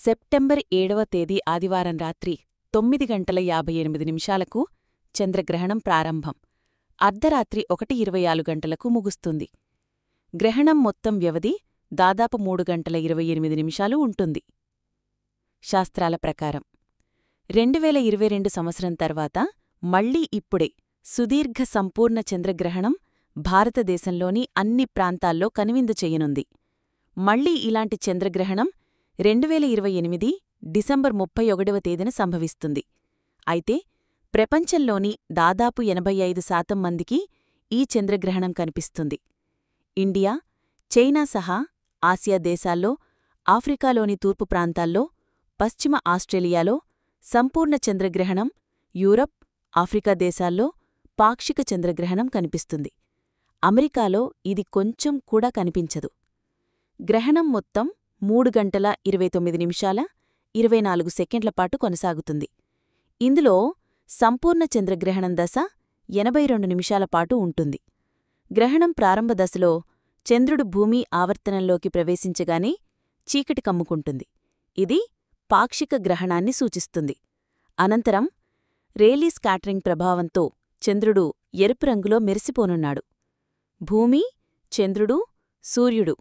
September 7వ తేదీ ఆదివారం రాత్రి 9:58 చంద్రగ్రహణం ప్రారంభం. అర్ధరాత్రి 1:24 ముగుస్తుంది. గ్రహణం మొత్తం వ్యవధి దాదాపు 3:28 ఉంటుంది. శాస్త్రాల ప్రకారం 2022 సంవత్సరం తర్వాత మళ్లీ ఇప్పుడే సుదీర్ఘ సంపూర్ణ చంద్రగ్రహణం భారతదేశంలోని అన్ని ప్రాంతాల్లో కనువిందు చెయ్యనుంది. మళ్లీ ఇలాంటి చంద్రగ్రహణం 2028 డిసెంబర్ 31వ తేదీన సంభవిస్తుంది. అయితే ప్రపంచంలోని దాదాపు 85% మందికి ఈ చంద్రగ్రహణం కనిపిస్తుంది. ఇండియా, చైనా సహా ఆసియా దేశాల్లో, ఆఫ్రికాలోని తూర్పు ప్రాంతాల్లో, పశ్చిమ ఆస్ట్రేలియాలో సంపూర్ణ చంద్రగ్రహణం, యూరప్, ఆఫ్రికా దేశాల్లో పాక్షిక చంద్రగ్రహణం కనిపిస్తుంది. అమెరికాలో ఇది కొంచెం కూడా కనిపించదు. గ్రహణం మొత్తం 3:29:24 పాటు కొనసాగుతుంది. ఇందులో సంపూర్ణ చంద్రగ్రహణం దశ 82 నిమిషాల పాటు ఉంటుంది. గ్రహణం ప్రారంభ దశలో చంద్రుడు భూమి ఆవర్తనంలోకి ప్రవేశించగానే చీకటి కమ్ముకుంటుంది. ఇది పాక్షిక గ్రహణాన్ని సూచిస్తుంది. అనంతరం రేలీ స్కాటరింగ్ ప్రభావంతో చంద్రుడు ఎరుపు రంగులో మెరిసిపోనున్నాడు. భూమి, చంద్రుడు, సూర్యుడు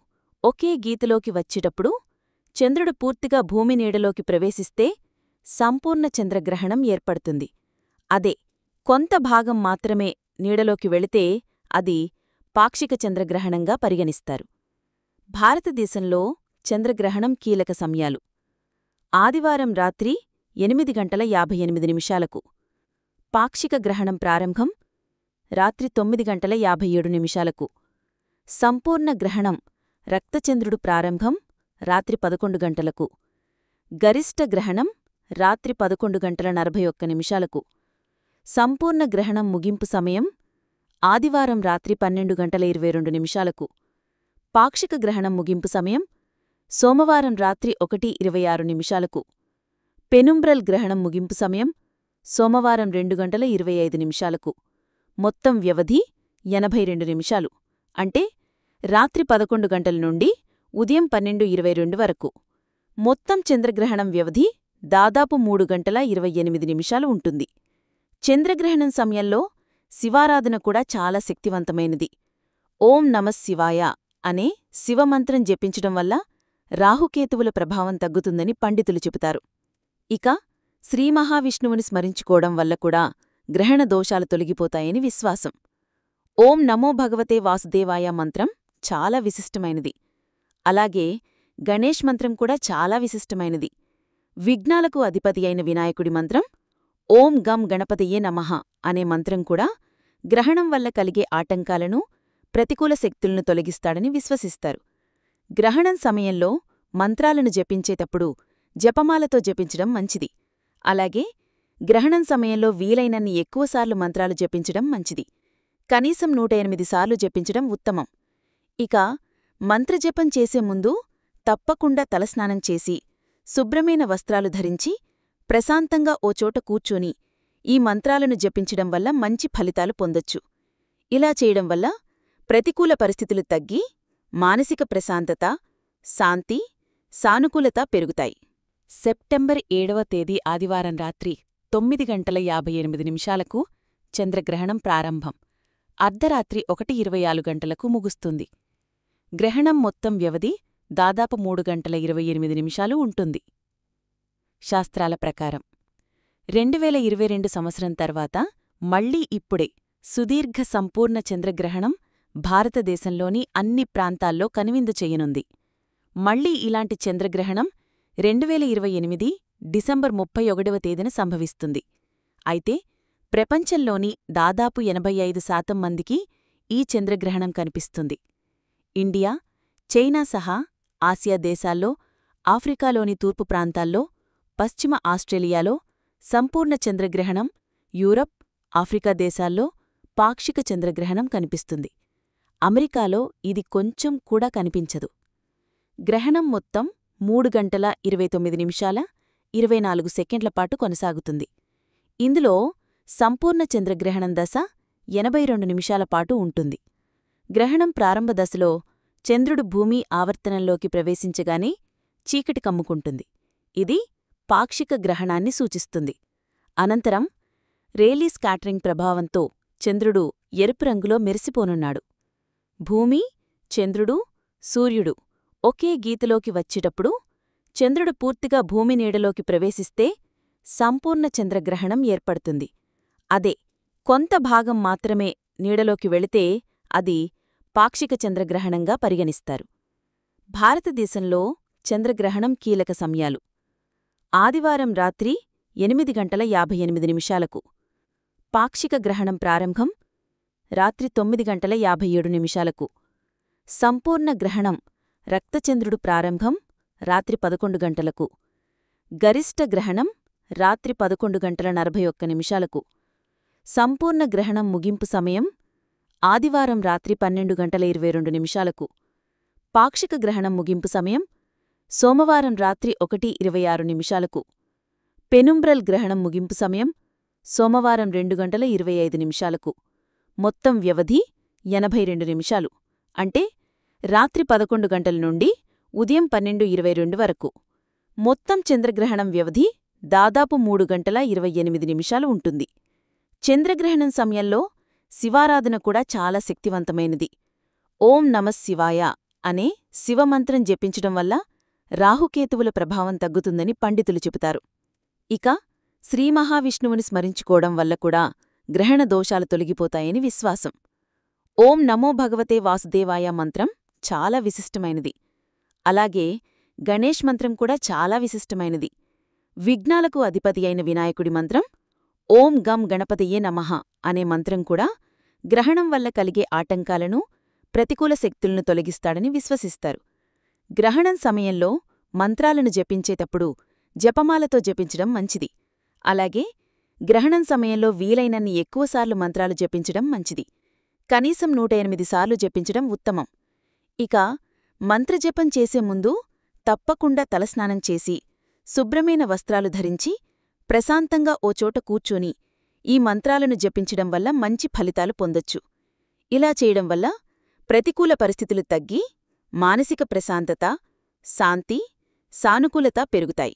ఒకే గీతలోకి వచ్చేటప్పుడు చంద్రుడు పూర్తిగా భూమి నీడలోకి ప్రవేశిస్తే సంపూర్ణ చంద్రగ్రహణం ఏర్పడుతుంది. అదే కొంత భాగం మాత్రమే నీడలోకి వెళితే అది పాక్షిక చంద్రగ్రహణంగా పరిగణిస్తారు. భారతదేశంలో చంద్రగ్రహణం కీలక సమయాలు: ఆదివారం రాత్రి 8:58 పాక్షిక గ్రహణం ప్రారంభం రాత్రి 9:57 సంపూర్ణ గ్రహణం రక్తచంద్రుడు ప్రారంభం రాత్రి 11 గరిష్ట గ్రహణం రాత్రి 11:41 సంపూర్ణ గ్రహణం ముగింపు సమయం ఆదివారం రాత్రి 12:22 పాక్షిక గ్రహణం ముగింపు సమయం సోమవారం రాత్రి 1:26 పెనుంబ్రల్ గ్రహణం ముగింపు సమయం సోమవారం 2:25 మొత్తం వ్యవధి 82 నిమిషాలు, అంటే రాత్రి 11 గంటల నుండి ఉదయం 12:22 వరకు. మొత్తం చంద్రగ్రహణం వ్యవధి దాదాపు 3:28 ఉంటుంది. చంద్రగ్రహణం సమయంలో శివారాధన కూడా చాలా శక్తివంతమైనది. ఓం నమఃశివాయ అనే శివమంత్రం జపించడం వల్ల రాహుకేతువుల ప్రభావం తగ్గుతుందని పండితులు చెబుతారు. ఇక శ్రీమహావిష్ణువుని స్మరించుకోవడం వల్ల కూడా గ్రహణ దోషాలు తొలగిపోతాయని విశ్వాసం. ఓం నమో భగవతే వాసుదేవాయ మంత్రం చాలా విశిష్టమైనది. అలాగే గణేష్ మంత్రం కూడా చాలా విశిష్టమైనది. విఘ్నాలకు అధిపతి అయిన వినాయకుడి మంత్రం ఓం గం గణపతయే నమః అనే మంత్రం కూడా గ్రహణం వల్ల కలిగే ఆటంకాలను, ప్రతికూల శక్తులను తొలగిస్తాడని విశ్వసిస్తారు. గ్రహణం సమయంలో మంత్రాలను జపించేటప్పుడు జపమాలతో జపించడం మంచిది. అలాగే గ్రహణం సమయంలో వీలైనన్ని ఎక్కువసార్లు మంత్రాలు జపించడం మంచిది. కనీసం 108 సార్లు జపించడం ఉత్తమం. ఇక మంత్రజపం చేసే ముందు తప్పకుండా తలస్నానం చేసి, శుభ్రమైన వస్త్రాలు ధరించి, ప్రశాంతంగా ఓ చోట కూర్చొని ఈ మంత్రాలను జపించడం వల్ల మంచి ఫలితాలు పొందొచ్చు. ఇలా చేయడం వల్ల ప్రతికూల పరిస్థితులు తగ్గి మానసిక ప్రశాంతత, శాంతి, సానుకూలత పెరుగుతాయి. సెప్టెంబర్ 7వ తేదీ ఆదివారం రాత్రి 9:58 చంద్రగ్రహణం ప్రారంభం. అర్ధరాత్రి 1:24 ముగుస్తుంది. గ్రహణం మొత్తం వ్యవధి దాదాపు 3:28 ఉంటుంది. శాస్త్రాల ప్రకారం 2022 సంవత్సరం తర్వాత మళ్లీ ఇప్పుడే సుదీర్ఘ సంపూర్ణ చంద్రగ్రహణం భారతదేశంలోని అన్ని ప్రాంతాల్లో కనువిందు చెయ్యనుంది. మళ్లీ ఇలాంటి చంద్రగ్రహణం 2028 డిసెంబర్ 31వ తేదీన సంభవిస్తుంది. అయితే ప్రపంచంలోని దాదాపు 85% మందికి ఈ చంద్రగ్రహణం కనిపిస్తుంది. ఇండియా, చైనా సహా ఆసియా దేశాల్లో, ఆఫ్రికాలోని తూర్పు ప్రాంతాల్లో, పశ్చిమ ఆస్ట్రేలియాలో సంపూర్ణ చంద్రగ్రహణం, యూరప్, ఆఫ్రికా దేశాల్లో పాక్షిక చంద్రగ్రహణం కనిపిస్తుంది. అమెరికాలో ఇది కొంచెం కూడా కనిపించదు. గ్రహణం మొత్తం 3:29:24 పాటు కొనసాగుతుంది. ఇందులో సంపూర్ణ చంద్రగ్రహణం దశ 82 నిమిషాల పాటు ఉంటుంది. గ్రహణం ప్రారంభ దశలో చంద్రుడు భూమి ఆవర్తనంలోకి ప్రవేశించగానే చీకటి కమ్ముకుంటుంది. ఇది పాక్షిక గ్రహణాన్ని సూచిస్తుంది. అనంతరం రేలీ స్కాటరింగ్ ప్రభావంతో చంద్రుడు ఎరుపు రంగులో మెరిసిపోనున్నాడు. భూమి, చంద్రుడు, సూర్యుడు ఒకే గీతలోకి వచ్చేటప్పుడు చంద్రుడు పూర్తిగా భూమి నీడలోకి ప్రవేశిస్తే సంపూర్ణ చంద్రగ్రహణం ఏర్పడుతుంది. అదే కొంత భాగం మాత్రమే నీడలోకి వెళితే అది పాక్షిక చంద్రగ్రహణంగా పరిగణిస్తారు. భారతదేశంలో చంద్రగ్రహణం కీలక సమయాలు: ఆదివారం రాత్రి 8:58 పాక్షిక గ్రహణం ప్రారంభం రాత్రి 9:57 సంపూర్ణ గ్రహణం రక్తచంద్రుడు ప్రారంభం రాత్రి 11 గరిష్ట గ్రహణం రాత్రి 11:41 సంపూర్ణ గ్రహణం ముగింపు సమయం ఆదివారం రాత్రి 12:22 పాక్షిక గ్రహణం ముగింపు సమయం సోమవారం రాత్రి 1:26 పెనుంబ్రల్ గ్రహణం ముగింపు సమయం సోమవారం 2:25 మొత్తం వ్యవధి 82 నిమిషాలు, అంటే రాత్రి 11 గంటల నుండి ఉదయం 12:22 వరకు. మొత్తం చంద్రగ్రహణం వ్యవధి దాదాపు 3:28 ఉంటుంది. చంద్రగ్రహణం సమయంలో శివారాధన కూడా చాలా శక్తివంతమైనది. ఓం నమఃశివాయ అనే శివమంత్రం జపించడం వల్ల రాహుకేతువుల ప్రభావం తగ్గుతుందని పండితులు చెబుతారు. ఇక శ్రీమహావిష్ణువుని స్మరించుకోవడం వల్ల కూడా గ్రహణ దోషాలు తొలగిపోతాయని విశ్వాసం. ఓం నమో భగవతే వాసుదేవాయ మంత్రం చాలా విశిష్టమైనది. అలాగే గణేష్ మంత్రం కూడా చాలా విశిష్టమైనది. విఘ్నాలకు అధిపతి అయిన వినాయకుడి మంత్రం ఓం గం గణపతయే నమః అనే మంత్రం కూడా గ్రహణం వల్ల కలిగే ఆటంకాలను, ప్రతికూల శక్తులను తొలగిస్తాడని విశ్వసిస్తారు. గ్రహణం సమయంలో మంత్రాలను జపించేటప్పుడు జపమాలతో జపించడం మంచిది. అలాగే గ్రహణం సమయంలో వీలైనన్ని ఎక్కువసార్లు మంత్రాలు జపించడం మంచిది. కనీసం 108 సార్లు జపించడం ఉత్తమం. ఇక మంత్రజపం చేసే ముందు తప్పకుండా తలస్నానం చేసి, శుభ్రమైన వస్త్రాలు ధరించి, ప్రశాంతంగా ఓ చోట కూర్చొని ఈ మంత్రాలను జపించడం వల్ల మంచి ఫలితాలు పొందొచ్చు. ఇలా చేయడం వల్ల ప్రతికూల పరిస్థితులు తగ్గి మానసిక ప్రశాంతత, శాంతి, సానుకూలత పెరుగుతాయి.